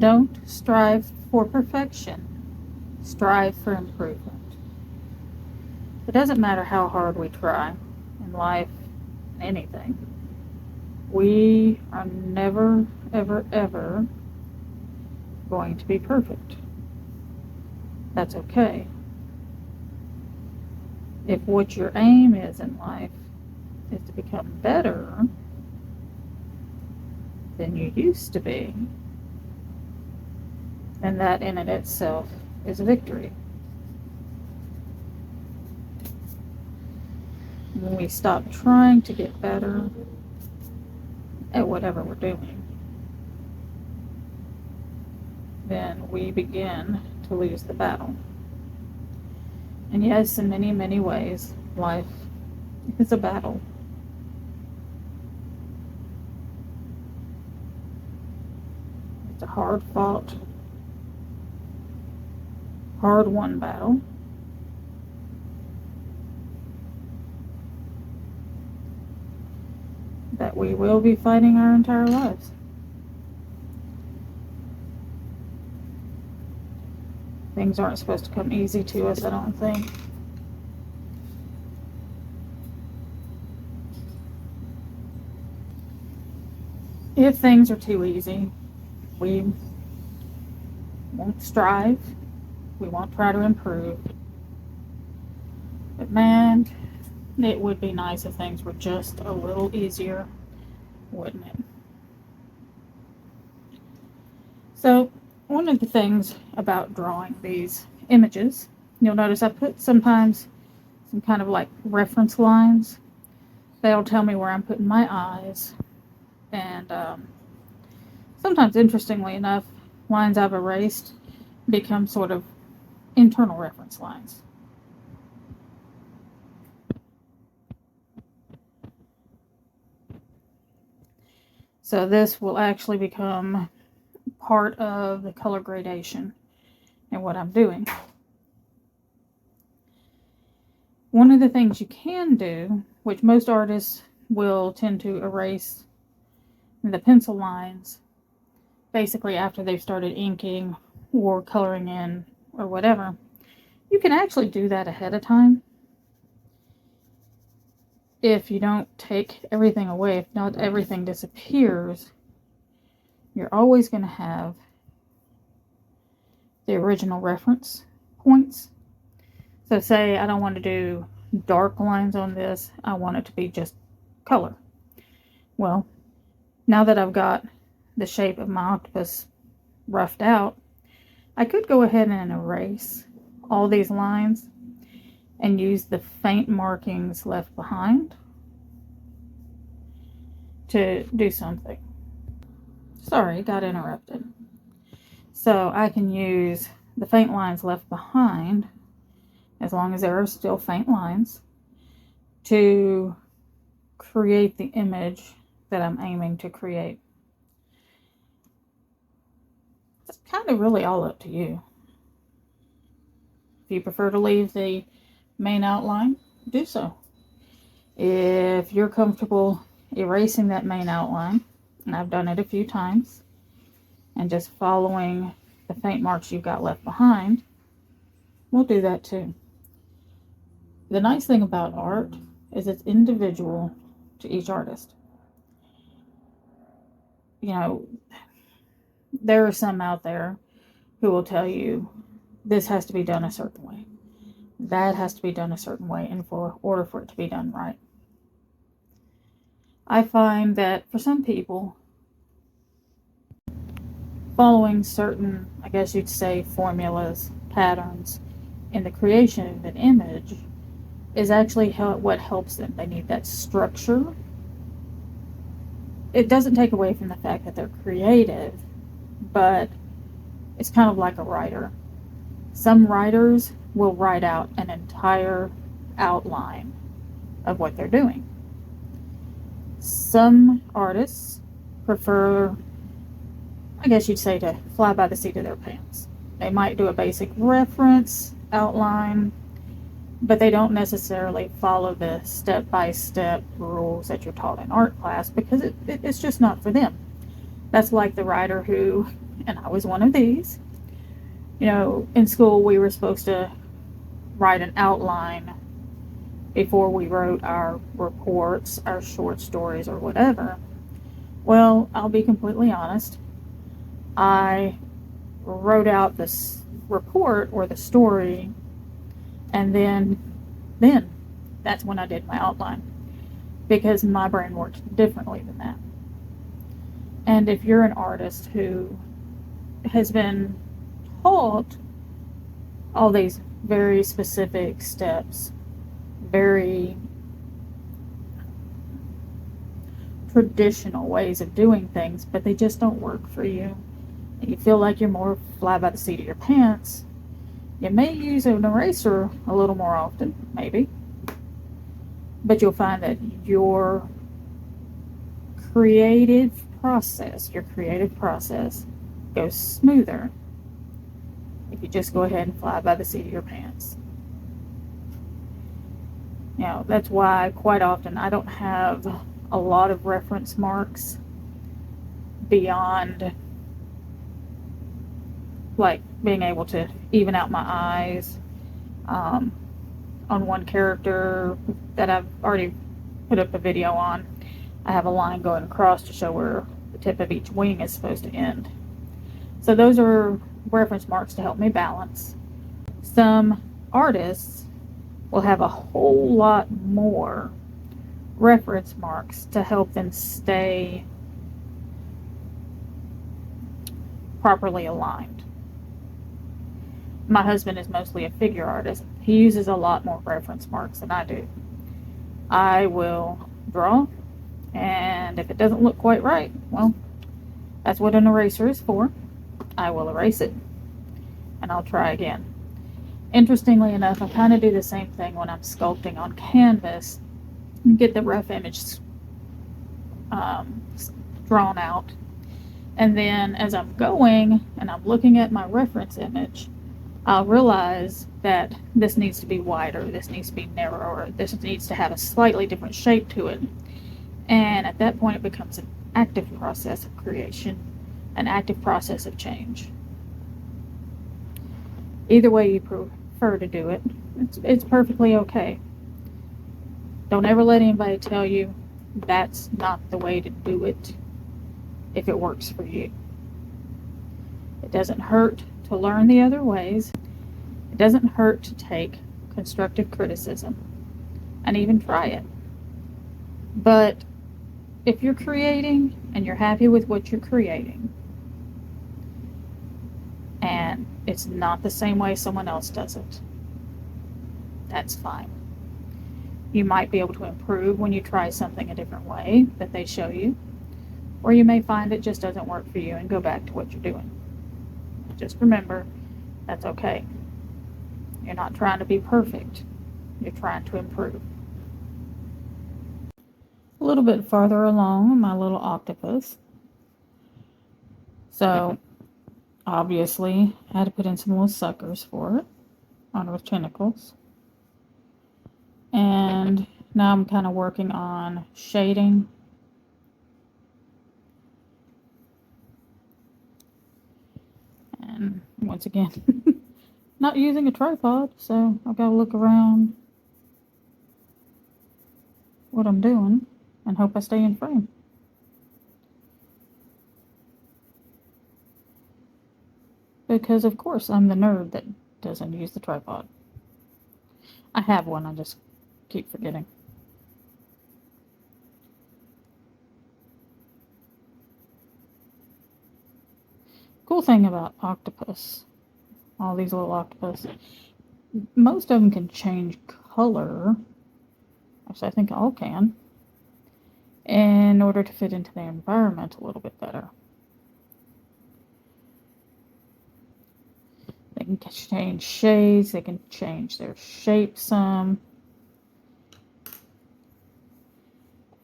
Don't strive for perfection. Strive for improvement. It doesn't matter how hard we try in life, anything. We are never, ever, ever going to be perfect. That's okay. If what your aim is in life is to become better than you used to be, then that in and itself is a victory. When we stop trying to get better at whatever we're doing, then we begin to lose the battle. And yes, in many, many ways, life is a battle. It's a hard-fought, hard-won battle. That we will be fighting our entire lives. Things aren't supposed to come easy to us, I don't think. If things are too easy, we won't strive. We won't try to improve. But man, it would be nice if things were just a little easier, wouldn't it? So, one of the things about drawing these images, you'll notice I put sometimes some kind of like reference lines. That'll tell me where I'm putting my eyes. And sometimes, interestingly enough, lines I've erased become sort of internal reference lines. So this will actually become part of the color gradation and what I'm doing. One of the things you can do, which most artists will tend to erase the pencil lines basically after they've started inking or coloring in or whatever, you can actually do that ahead of time. If you don't take everything away, if not everything disappears, you're always going to have the original reference points. So say I don't want to do dark lines on this, I want it to be just color. Well, now that I've got the shape of my octopus roughed out, I could go ahead and erase all these lines and use the faint markings left behind to do something. Sorry, got interrupted. So I can use the faint lines left behind, as long as there are still faint lines, to create the image that I'm aiming to create. It's kind of really all up to you. If you prefer to leave the main outline, do so. If you're comfortable erasing that main outline, and I've done it a few times, and just following the faint marks you've got left behind, we'll do that too. The nice thing about art is it's individual to each artist. You know, there are some out there who will tell you this has to be done a certain way, that has to be done a certain way in order for it to be done right. I find that for some people, following certain, I guess you'd say, formulas, patterns in the creation of an image is actually what helps them. They need that structure. It doesn't take away from the fact that they're creative, but it's kind of like a writer. Some writers will write out an entire outline of what they're doing. Some artists prefer, I guess you'd say, to fly by the seat of their pants. They might do a basic reference outline, but they don't necessarily follow the step-by-step rules that you're taught in art class because it's just not for them. That's like the writer who and I was one of these. You know, in school we were supposed to write an outline before we wrote our reports, our short stories, or whatever. Well, I'll be completely honest. I wrote out this report or the story, and then that's when I did my outline, because my brain works differently than that. And if you're an artist who has been taught all these very specific steps, very traditional ways of doing things, but they just don't work for you, and you feel like you're more fly by the seat of your pants, you may use an eraser a little more often, maybe, but you'll find that your creative process goes smoother if you just go ahead and fly by the seat of your pants. You know, that's why quite often I don't have a lot of reference marks beyond like being able to even out my eyes. On one character that I've already put up a video on, I have a line going across to show where the tip of each wing is supposed to end. So those are reference marks to help me balance. Some artists will have a whole lot more reference marks to help them stay properly aligned. My husband is mostly a figure artist. He uses a lot more reference marks than I do. I will draw, and if it doesn't look quite right, well, that's what an eraser is for. I will erase it, and I'll try again. Interestingly enough, I kind of do the same thing when I'm sculpting on canvas and get the rough image drawn out. And then as I'm going and I'm looking at my reference image, I'll realize that this needs to be wider, this needs to be narrower, this needs to have a slightly different shape to it. And at that point, it becomes an active process of creation, an active process of change. Either way you prefer to do it, it's perfectly okay. Don't ever let anybody tell you that's not the way to do it if it works for you. It doesn't hurt to learn the other ways. It doesn't hurt to take constructive criticism and even try it. But if you're creating and you're happy with what you're creating, and it's not the same way someone else does it, that's fine. You might be able to improve when you try something a different way that they show you, or you may find it just doesn't work for you and go back to what you're doing. Just remember, that's okay. You're not trying to be perfect. You're trying to improve. A little bit farther along, my little octopus. So, obviously, I had to put in some little suckers for it on with tentacles. And now I'm kind of working on shading. And once again, not using a tripod, so I've got to look around what I'm doing and hope I stay in frame. Because of course I'm the nerd that doesn't use the tripod. I have one, I just keep forgetting. Cool thing about octopus, all these little octopus, most of them can change color. Actually, I think all can, in order to fit into the environment a little bit better. They can change shades, they can change their shape some.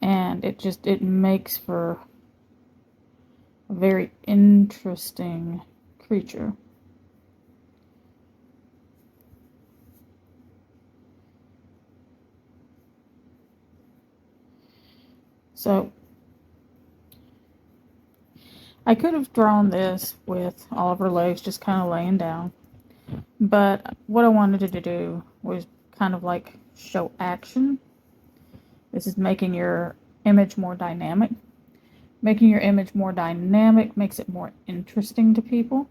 And it makes for a very interesting creature. So I could have drawn this with all of her legs just kind of laying down, but what I wanted to do was kind of like show action. This is making your image more dynamic. Making your image more dynamic makes it more interesting to people.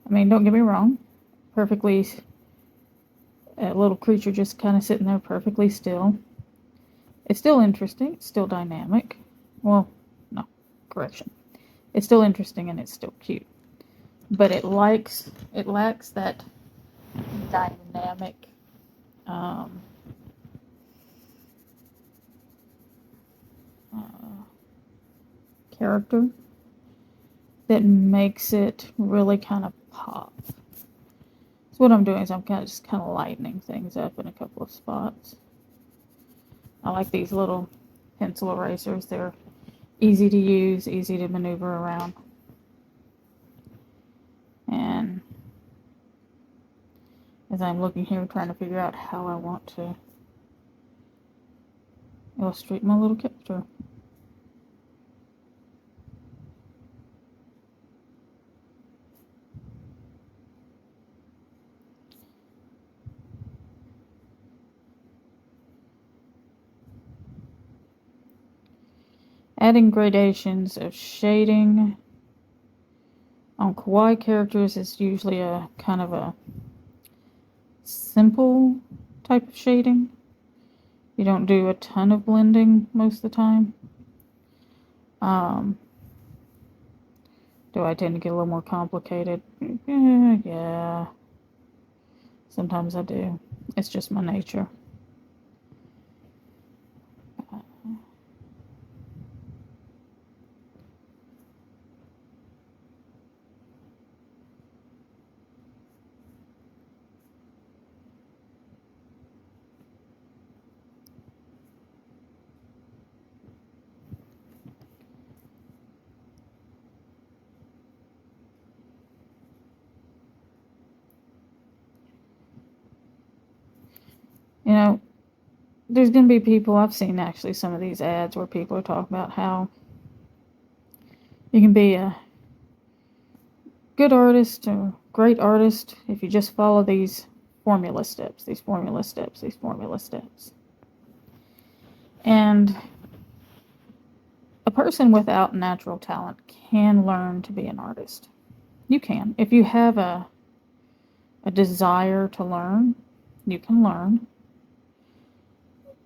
I mean, don't get me wrong, perfectly, a little creature just kind of sitting there perfectly still. It's still interesting, it's still dynamic. Well, no, correction. It's still interesting and it's still cute. But it lacks that dynamic character that makes it really kind of pop. So what I'm doing is I'm just kind of lightening things up in a couple of spots. I like these little pencil erasers. They're easy to use, easy to maneuver around. And as I'm looking here, trying to figure out how I want to illustrate my little character. Adding gradations of shading on kawaii characters is usually a kind of a simple type of shading. You don't do a ton of blending most of the time. Do I tend to get a little more complicated? Yeah. Sometimes I do. It's just my nature. You know, there's going to be people, I've seen actually some of these ads where people are talking about how you can be a good artist or great artist if you just follow these formula steps, these formula steps, these formula steps. And a person without natural talent can learn to be an artist. You can. If you have a desire to learn, you can learn.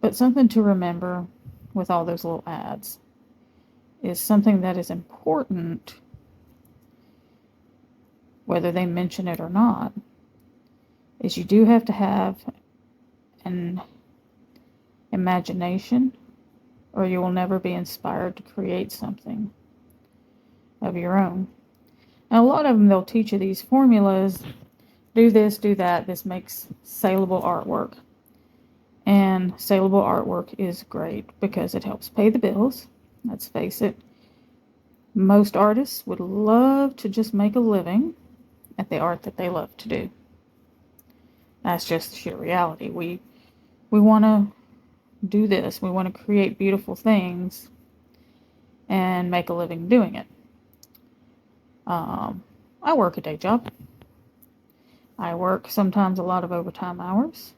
But something to remember with all those little ads is something that is important, whether they mention it or not, is you do have to have an imagination, or you will never be inspired to create something of your own. Now, a lot of them, they'll teach you these formulas, do this, do that, this makes saleable artwork. And saleable artwork is great because it helps pay the bills. Let's face it, most artists would love to just make a living at the art that they love to do. That's just the sheer reality. We want to do this. We want to create beautiful things and make a living doing it. I work a day job. I work sometimes a lot of overtime hours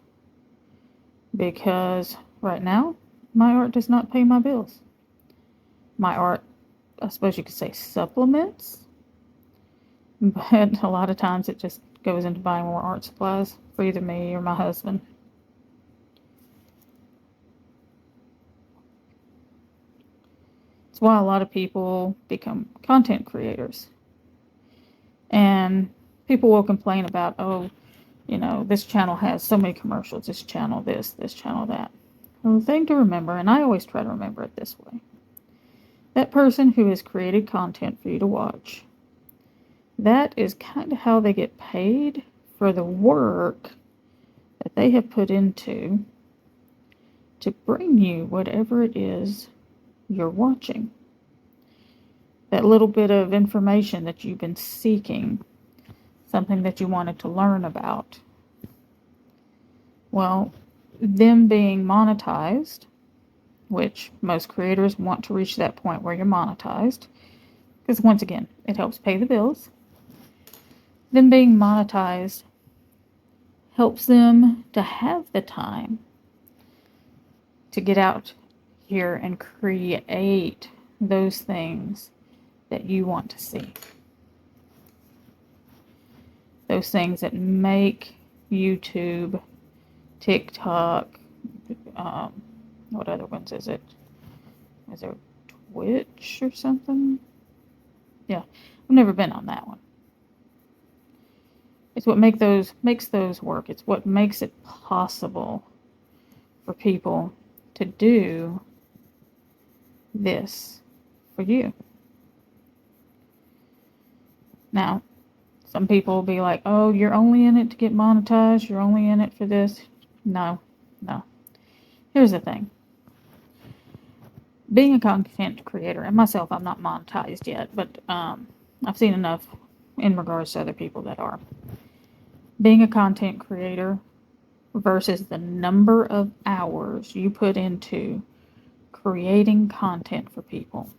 because right now my art does not pay my bills. My art, I suppose you could say, supplements, but a lot of times it just goes into buying more art supplies for either me or my husband. It's why a lot of people become content creators. And people will complain about, oh, you know, this channel has so many commercials, this channel this channel that. Well, the thing to remember, and I always try to remember it this way, that person who has created content for you to watch, that is kind of how they get paid for the work that they have put into to bring you whatever it is you're watching. That little bit of information that you've been seeking, something that you wanted to learn about. Well, them being monetized which most creators want to reach that point where you're monetized. Because once again, it helps pay the bills. Them being monetized helps them to have the time to get out here and create those things that you want to see. Those things that make YouTube, TikTok, what other ones is it? Is there Twitch or something? Yeah, I've never been on that one. It's what makes those work. It's what makes it possible for people to do this for you. Now, some people will be like, oh, you're only in it to get monetized. You're only in it for this. No. Here's the thing. Being a content creator, and myself, I'm not monetized yet, but I've seen enough in regards to other people that are. Being a content creator versus the number of hours you put into creating content for people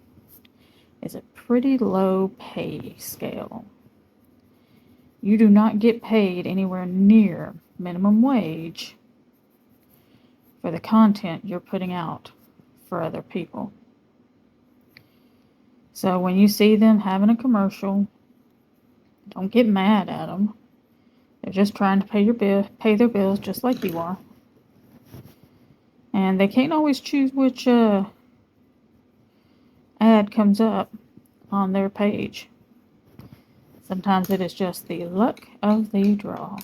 is a pretty low pay scale. You do not get paid anywhere near minimum wage for the content you're putting out for other people. So when you see them having a commercial, don't get mad at them. They're just trying to pay their bills just like you are. And they can't always choose which ad comes up on their page. Sometimes it is just the luck of the draw.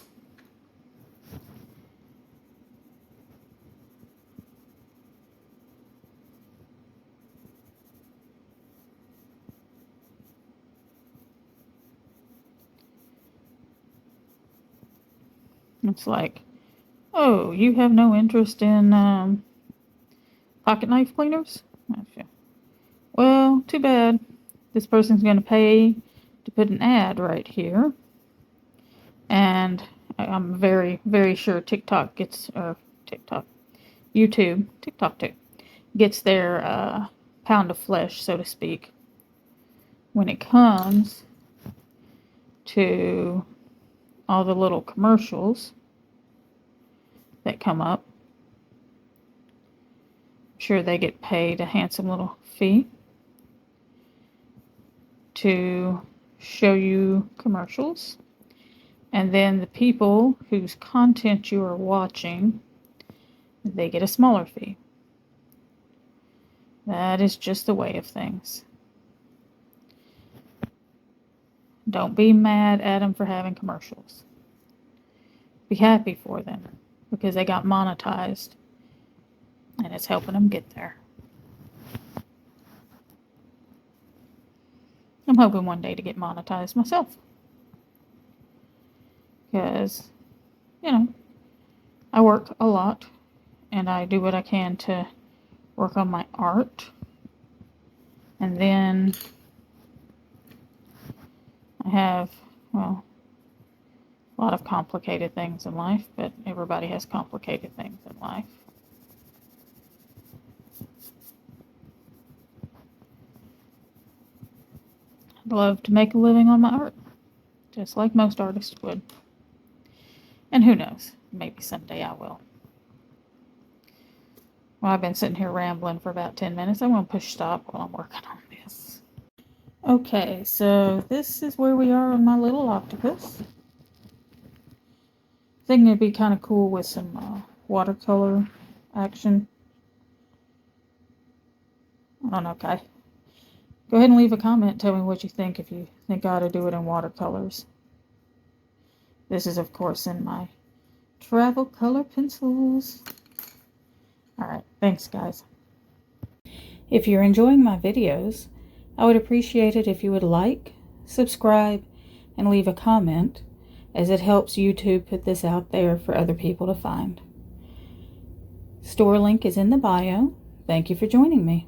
It's like, oh, you have no interest in pocket knife cleaners? Okay. Well, too bad. This person's going to pay to put an ad right here. And I'm very, very sure TikTok gets, YouTube, TikTok too, gets their pound of flesh, so to speak, when it comes to all the little commercials that come up. I'm sure they get paid a handsome little fee to show you commercials. And then the people whose content you are watching, they get a smaller fee. That is just the way of things. Don't be mad at them for having commercials. Be happy for them because they got monetized and it's helping them get there. I'm hoping one day to get monetized myself. Because, I work a lot and I do what I can to work on my art. And then I have, a lot of complicated things in life, but everybody has complicated things in life. I'd love to make a living on my art, just like most artists would. And who knows, maybe someday I will. Well, I've been sitting here rambling for about 10 minutes. I'm going to push stop while I'm working on this. Okay, so this is where we are on my little octopus. I think it'd be kind of cool with some watercolor action. I don't know, Kai. Go ahead and leave a comment. Tell me what you think, if you think I ought to do it in watercolors. This is, of course, in my travel color pencils. Alright, thanks, guys. If you're enjoying my videos, I would appreciate it if you would like, subscribe, and leave a comment, as it helps YouTube put this out there for other people to find. Store link is in the bio. Thank you for joining me.